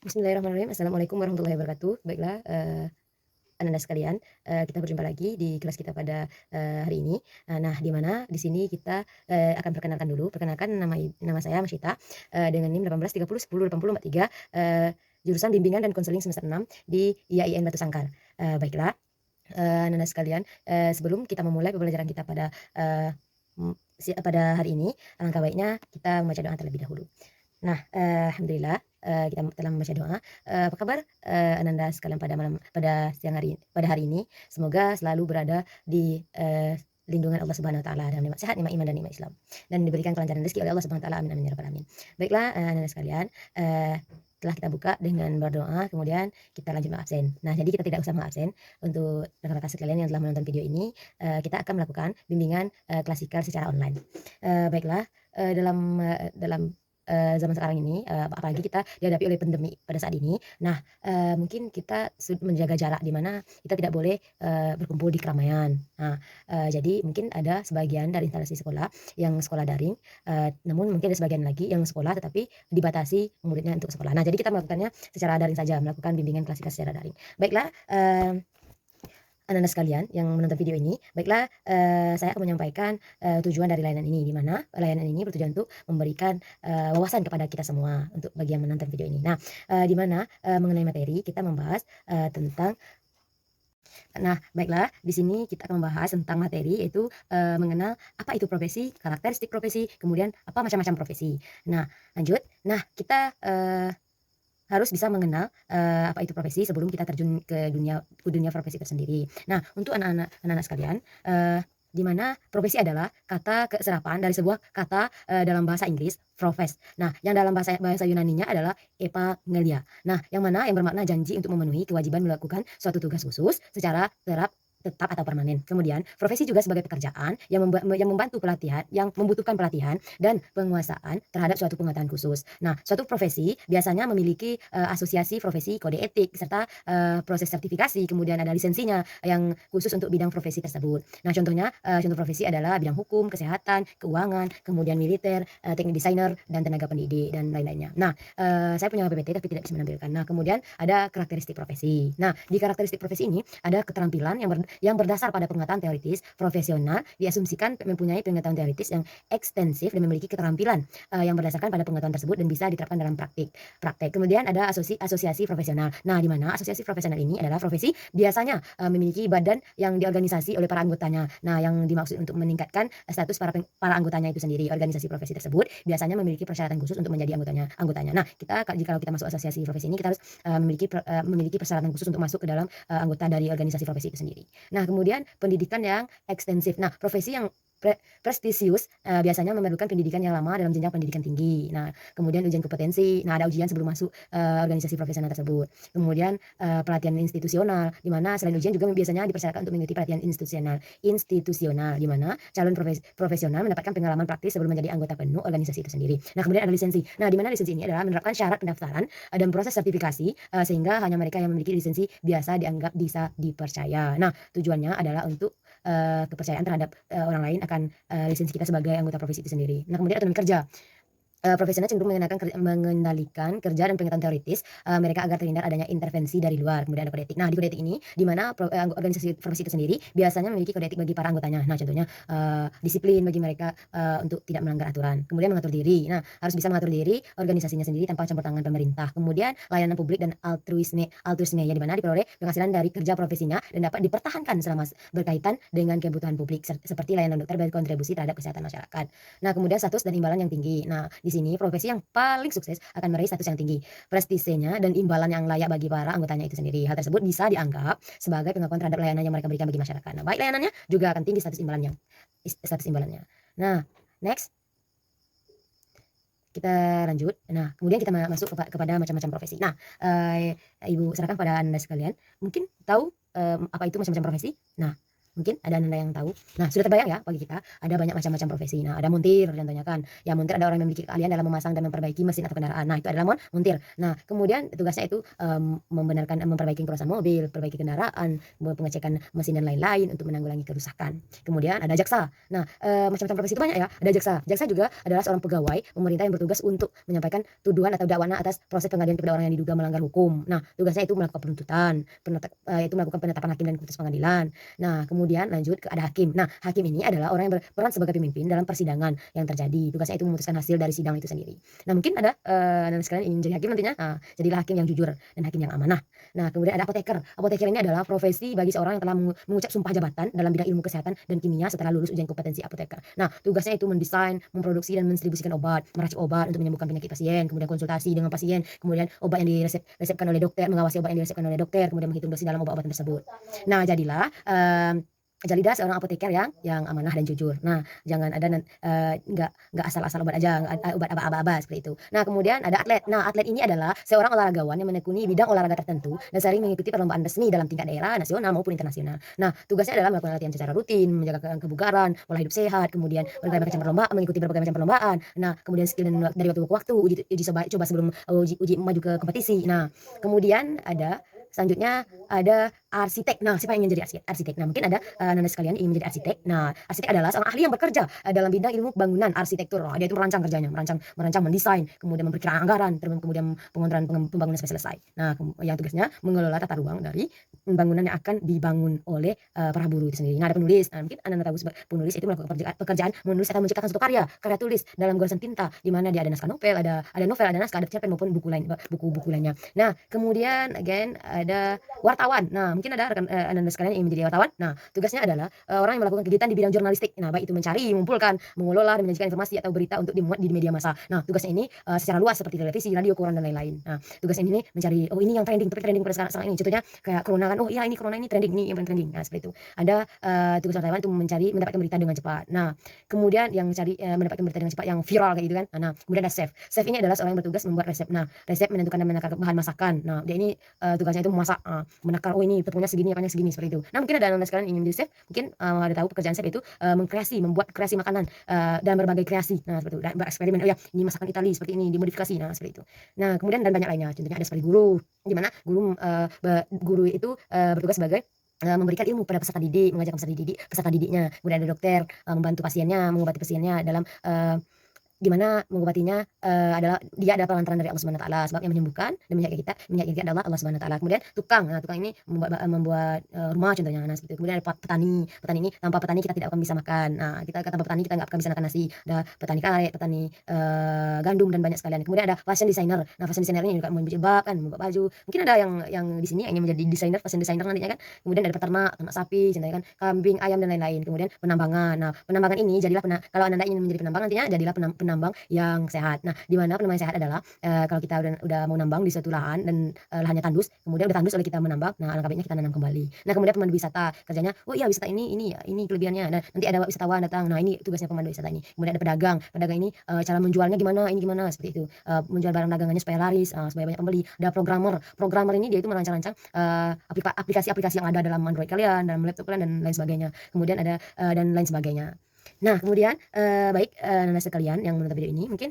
Bismillahirrahmanirrahim. Assalamualaikum warahmatullahi wabarakatuh. Baiklah, Ananda sekalian, kita berjumpa lagi di kelas kita pada, hari ini. Nah, di mana di sini kita, akan perkenalkan dulu. Perkenalkan nama saya Masyita, dengan NIM 1830108043, jurusan Bimbingan dan Konseling semester 6 di IAIN Batu Sangkar. Baiklah, Ananda sekalian, sebelum kita memulai pembelajaran kita pada, pada hari ini, alangkah baiknya kita membaca doa terlebih dahulu. Nah, alhamdulillah, kita telah membaca doa. Apa kabar, Ananda sekalian pada pada hari ini? Semoga selalu berada di, lindungan Allah Subhanahu wa taala dalam nikmat sehat, nikmat iman dan nikmat Islam, dan diberikan kelancaran rezeki oleh Allah Subhanahu wa taala. Amin amin ya rabbal alamin. Baiklah, Ananda sekalian, telah kita buka dengan berdoa, kemudian kita lanjut mengabsen. Nah, jadi kita tidak usah mengabsen. Untuk rekan-rekan sekalian yang telah menonton video ini, kita akan melakukan bimbingan, klasikal secara online. Baiklah, dalam zaman sekarang ini, apalagi kita dihadapi oleh pandemi pada saat ini. Nah, mungkin kita menjaga jarak, di mana kita tidak boleh, berkumpul di keramaian. Nah, jadi mungkin ada sebagian dari instalasi sekolah yang sekolah daring, namun mungkin ada sebagian lagi yang sekolah tetapi dibatasi muridnya untuk sekolah. Nah, jadi kita melakukannya secara daring saja, melakukan bimbingan klasikal secara daring. Baiklah, Ananda sekalian yang menonton video ini, baiklah, saya akan menyampaikan, tujuan dari layanan ini, di mana layanan ini bertujuan untuk memberikan, wawasan kepada kita semua untuk bagi yang menonton video ini. Nah, di mana, mengenai materi kita membahas, tentang baiklah, di sini kita akan membahas tentang materi, yaitu, mengenal apa itu profesi, karakteristik profesi, kemudian apa macam-macam profesi. Nah, lanjut. Nah, kita, harus bisa mengenal, apa itu profesi sebelum kita terjun ke dunia profesi tersendiri. Nah, untuk anak-anak sekalian, di mana profesi adalah kata keserapan dari sebuah kata, dalam bahasa Inggris, profes. Nah, yang dalam bahasa bahasa Yunaninya adalah epangelia. Nah, yang bermakna janji untuk memenuhi kewajiban melakukan suatu tugas khusus secara tetap atau permanen. Kemudian, profesi juga sebagai pekerjaan yang membantu pelatihan, yang membutuhkan pelatihan dan penguasaan terhadap suatu pengetahuan khusus. Nah, suatu profesi biasanya memiliki, asosiasi profesi, kode etik, serta, proses sertifikasi, kemudian ada lisensinya yang khusus untuk bidang profesi tersebut. Nah, contohnya, contoh profesi adalah bidang hukum, kesehatan, keuangan, kemudian militer, teknik desainer, dan tenaga pendidik, dan lain-lainnya. Nah, saya punya PPT tapi tidak bisa menampilkan. Nah, kemudian ada karakteristik profesi. Nah, di karakteristik profesi ini ada keterampilan yang berdasar pada pengetahuan teoritis profesional, diasumsikan mempunyai pengetahuan teoritis yang ekstensif dan memiliki keterampilan, yang berdasarkan pada pengetahuan tersebut dan bisa diterapkan dalam praktek. Kemudian ada asosiasi profesional. Nah, di mana asosiasi profesional ini adalah profesi biasanya, memiliki badan yang diorganisasi oleh para anggotanya. Nah, yang dimaksud untuk meningkatkan status para anggotanya itu sendiri. Organisasi profesi tersebut biasanya memiliki persyaratan khusus untuk menjadi anggotanya. Nah, kalau kita masuk asosiasi profesi ini, kita harus, memiliki persyaratan khusus untuk masuk ke dalam, anggota dari organisasi profesi itu sendiri. Nah, kemudian pendidikan yang ekstensif. Nah, profesi yang prestisius, biasanya memerlukan pendidikan yang lama dalam jenjang pendidikan tinggi. Nah, kemudian ujian kompetensi. Nah, ada ujian sebelum masuk, organisasi profesional tersebut. Kemudian, pelatihan institusional, di mana selain ujian juga biasanya dipersyaratkan untuk mengikuti pelatihan institusional, di mana calon profesional mendapatkan pengalaman praktis sebelum menjadi anggota penuh organisasi itu sendiri. Nah, kemudian ada lisensi. Nah, di mana lisensi ini adalah menerapkan syarat pendaftaran, dan proses sertifikasi, sehingga hanya mereka yang memiliki lisensi biasa dianggap bisa dipercaya. Nah, tujuannya adalah untuk, kepercayaan terhadap, orang lain akan, lisensi kita sebagai anggota profesi itu sendiri. Nah, kemudian otonomi kerja. Profesional cenderung mengendalikan kerja dan pengetahuan teoritis, mereka agar terhindar adanya intervensi dari luar. Kemudian ada kode etik. Nah, di kode etik ini, di mana organisasi profesi itu sendiri biasanya memiliki kode etik bagi para anggotanya. Nah, contohnya, disiplin bagi mereka, untuk tidak melanggar aturan. Kemudian mengatur diri. Nah, harus bisa mengatur diri organisasinya sendiri tanpa campur tangan pemerintah. Kemudian layanan publik dan altruisme ya, di mana diperoleh penghasilan dari kerja profesinya dan dapat dipertahankan selama berkaitan dengan kebutuhan publik, seperti layanan dokter berkontribusi terhadap kesehatan masyarakat. Nah, kemudian status dan imbalan yang tinggi. Nah, di sini profesi yang paling sukses akan meraih status yang tinggi, prestisenya dan imbalan yang layak bagi para anggotanya itu sendiri. Hal tersebut bisa dianggap sebagai pengakuan terhadap layanan yang mereka berikan bagi masyarakat. Nah, baik layanannya juga akan tinggi status imbalannya. Nah, next kita lanjut. Nah, kemudian kita masuk kepada macam-macam profesi. Nah, Ibu serahkan pada Anda sekalian, mungkin tahu, apa itu macam-macam profesi? Nah, Mungkin ada Anda yang tahu. Nah, sudah terbayang ya bagi kita ada banyak macam-macam profesi. Nah, ada montir contohnya kan. Ya, montir ada orang yang memiliki keahlian dalam memasang dan memperbaiki mesin atau kendaraan. Nah, itu adalah montir. Nah, kemudian tugasnya itu membenarkan memperbaiki kerusakan mobil, perbaiki kendaraan, pengecekan mesin dan lain-lain untuk menanggulangi kerusakan. Kemudian ada jaksa. Nah, macam-macam profesi itu banyak ya. Ada jaksa. Jaksa juga adalah seorang pegawai pemerintah yang bertugas untuk menyampaikan tuduhan atau dakwaan atas proses pengadilan kepada orang yang diduga melanggar hukum. Nah, tugasnya itu melakukan penuntutan, itu melakukan penetapan hakim dan putus pengadilan. Nah, kemudian lanjut ke ada hakim. Nah, hakim ini adalah orang yang berperan sebagai pemimpin dalam persidangan yang terjadi. Tugasnya itu memutuskan hasil dari sidang itu sendiri. Nah, mungkin ada dan sekalian ingin jadi hakim nantinya. Nah, jadilah hakim yang jujur dan hakim yang amanah. Nah, kemudian ada apoteker. Apoteker ini adalah profesi bagi seorang yang telah mengucap sumpah jabatan dalam bidang ilmu kesehatan dan kimia setelah lulus ujian kompetensi apoteker. Nah, tugasnya itu mendesain, memproduksi dan mendistribusikan obat, meracik obat untuk menyembuhkan penyakit pasien, kemudian konsultasi dengan pasien, kemudian obat yang diresepkan oleh dokter, mengawasi obat yang diresepkan oleh dokter, kemudian menghitung dosis dalam obat-obatan tersebut. Nah, jadilah seorang apoteker yang amanah dan jujur. Nah, jangan ada nggak asal-asal obat aja, obat aba-aba seperti itu. Nah, kemudian ada atlet. Nah, atlet ini adalah seorang olahragawan yang menekuni bidang olahraga tertentu dan sering mengikuti perlombaan resmi dalam tingkat daerah, nasional maupun internasional. Nah, tugasnya adalah melakukan latihan secara rutin, menjaga kebugaran, pola hidup sehat, kemudian mengikuti berbagai macam perlombaan. Nah, kemudian skill dari waktu ke waktu, uji coba sebelum uji maju ke kompetisi. Nah, kemudian selanjutnya ada arsitek. Nah, siapa yang ingin jadi arsitek? Nah, mungkin ada Anda sekalian ingin menjadi arsitek. Nah, arsitek adalah seorang ahli yang bekerja dalam bidang ilmu bangunan arsitektur. Dia itu merancang kerjanya, merancang, mendesain, kemudian memperkirakan anggaran, kemudian pengontrolan pembangunan sampai selesai. Nah, yang tugasnya mengelola tata ruang dari bangunan yang akan dibangun oleh para buruh itu sendiri. Nah, ada penulis. Nah, mungkin Anda tahu penulis itu melakukan pekerjaan menulis atau menciptakan suatu karya tulis dalam goresan tinta, di mana dia ada naskah novel, ada naskah, ada cerpen maupun buku-buku lainnya. Nah, kemudian ada wartawan. Nah, mungkin ada rekan Anda sekalian yang ingin menjadi wartawan. Nah, tugasnya adalah orang yang melakukan kegiatan di bidang jurnalistik. Nah, baik itu mencari, mengumpulkan, mengelola dan menyajikan informasi atau berita untuk dimuat di media massa. Nah, tugasnya ini secara luas seperti televisi, radio, koran dan lain-lain. Nah, tugasnya ini mencari ini yang trending pada sekarang ini. Contohnya kayak corona kan. Oh iya, ini corona ini trending, ini yang paling trending. Nah, seperti itu. Ada tugas wartawan itu mendapatkan berita dengan cepat. Nah, kemudian yang mencari mendapatkan berita dengan cepat yang viral kayak gitu kan. Nah, kemudian ada chef. Chef ini adalah seorang yang bertugas membuat resep. Nah, resep menentukan dan menakar bahan masakan. Nah, dia ini tugasnya itu memasak, menakar oh ini tepungnya segini, apanya segini seperti itu. Nah, mungkin ada Anda sekalian ingin menjadi chef, mungkin ada tahu pekerjaan chef itu membuat kreasi makanan dan berbagai kreasi. Nah, seperti itu. Dan bereksperimen. Oh ya, ini masakan Italia seperti ini dimodifikasi. Nah, seperti itu. Nah, kemudian dan banyak lainnya. Contohnya ada seperti guru, di mana guru itu bertugas sebagai memberikan ilmu pada peserta didik, mengajarkan peserta didiknya. Kemudian ada dokter, membantu pasiennya, mengobati pasiennya dalam di mana mengobatinya dia adalah perantaraan dari Allah Subhanahu wa taala, sebab yang menyembuhkan dan menyakiti kita adalah Allah Subhanahu wa taala. Kemudian tukang ini membuat rumah contohnya. Nah, seperti itu. Kemudian ada petani ini tanpa petani kita tidak akan bisa makan. Nah, tanpa petani kita nggak akan bisa makan nasi. Ada petani karet, petani gandum dan banyak sekalian. Kemudian ada fashion designer. Nah, fashion designer ini juga membuat baju. Mungkin ada yang di sini yang ingin menjadi fashion designer nantinya kan. Kemudian ada ternak sapi, contohnya kan kambing, ayam dan lain-lain. Kemudian penambangan. Nah, penambangan ini jadilah kalau Anda ingin menjadi penambang nantinya jadilah penambang yang sehat. Nah, di mana penambang yang sehat adalah kalau kita udah mau nambang di suatu lahan dan lahannya tandus, kemudian udah tandus oleh kita menambang, nah alangkah baiknya kita nanam kembali. Nah, kemudian pemandu wisata, kerjanya oh iya wisata ini kelebihannya. Dan nanti ada wisatawan datang. Nah, ini tugasnya pemandu wisata ini. Kemudian ada pedagang ini cara menjualnya gimana seperti itu. Menjual barang dagangannya supaya laris, supaya banyak pembeli. Ada programmer ini dia itu merancang-rancang aplikasi-aplikasi yang ada dalam Android kalian, dalam laptop kalian dan lain sebagainya. Kemudian ada dan lain sebagainya. Nah, kemudian baik Ananda sekalian yang menonton video ini, mungkin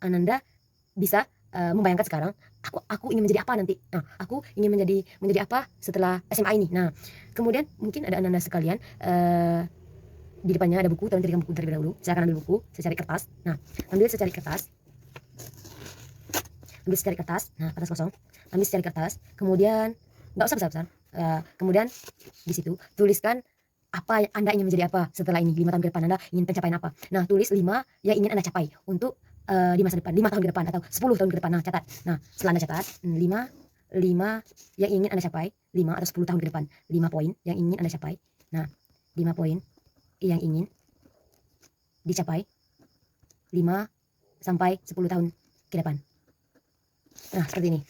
Ananda bisa membayangkan sekarang aku ingin menjadi apa nanti. Nah, aku ingin menjadi apa setelah SMA ini. Nah, kemudian mungkin ada Ananda sekalian di depannya ada buku, tolong carikan buku terlebih dahulu. Silakan ambil buku secari kertas. Nah, ambil secari kertas. Nah, kertas kosong. Ambil secari kertas. Kemudian nggak usah besar-besar. Kemudian di situ tuliskan apa Anda ingin menjadi apa setelah ini, 5 tahun ke depan Anda ingin pencapaian apa. Nah, tulis 5 yang ingin Anda capai untuk di masa depan, 5 tahun ke depan atau 10 tahun ke depan. Nah, catat. Nah, setelah Anda catat 5 yang ingin Anda capai, 5 atau 10 tahun ke depan, 5 poin yang ingin Anda capai. Nah, 5 poin yang ingin dicapai 5 sampai 10 tahun ke depan. Nah, seperti ini.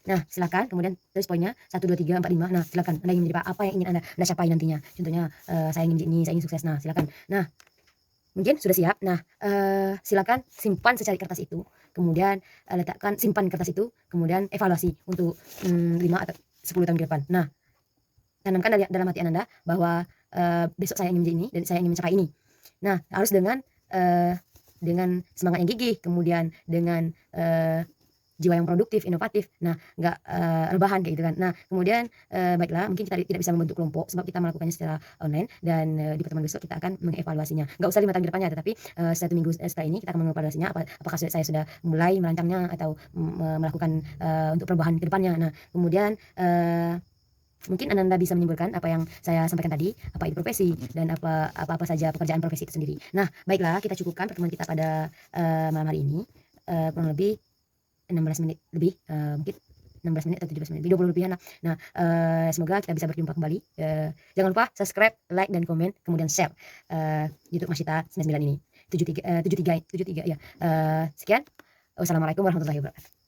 Nah, silakan kemudian tulis poinnya 1 2 3 4 5. Nah, silakan Anda ingin menjadi apa yang ingin Anda capai nantinya. Contohnya saya ingin menjadi ini, saya ingin sukses. Nah, silakan. Nah, mungkin sudah siap. Nah, silakan simpan secari kertas itu. Kemudian simpan kertas itu, kemudian evaluasi untuk 5 atau 10 tahun ke depan. Nah, tanamkan dalam hati Ananda bahwa, besok saya ingin menjadi ini dan saya ingin mencapai ini. Nah, harus dengan semangat yang gigih, kemudian dengan, jiwa yang produktif, inovatif. Nah, nggak, rebahan kayak gitu kan. Nah, kemudian, baiklah mungkin kita tidak bisa membentuk kelompok sebab kita melakukannya secara online dan, di pertemuan besok kita akan mengevaluasinya. Nggak usah 5 tahun ke depannya, tetapi, 1 minggu setelah ini kita akan mengevaluasinya apakah saya sudah mulai merancangnya atau, melakukan, untuk perubahan ke depannya. Nah, kemudian, mungkin Ananda bisa menyimpulkan apa yang saya sampaikan tadi, apa itu profesi dan apa saja pekerjaan profesi itu sendiri. Nah, baiklah kita cukupkan pertemuan kita pada, malam hari ini, kurang lebih 16 menit lebih, mungkin 16 menit atau 17 menit, 20 lebihan lah. Nah, semoga kita bisa berjumpa kembali, jangan lupa subscribe, like, dan komen, kemudian share, YouTube Masyita 99 ini, 73 ya, sekian, wassalamualaikum warahmatullahi wabarakatuh.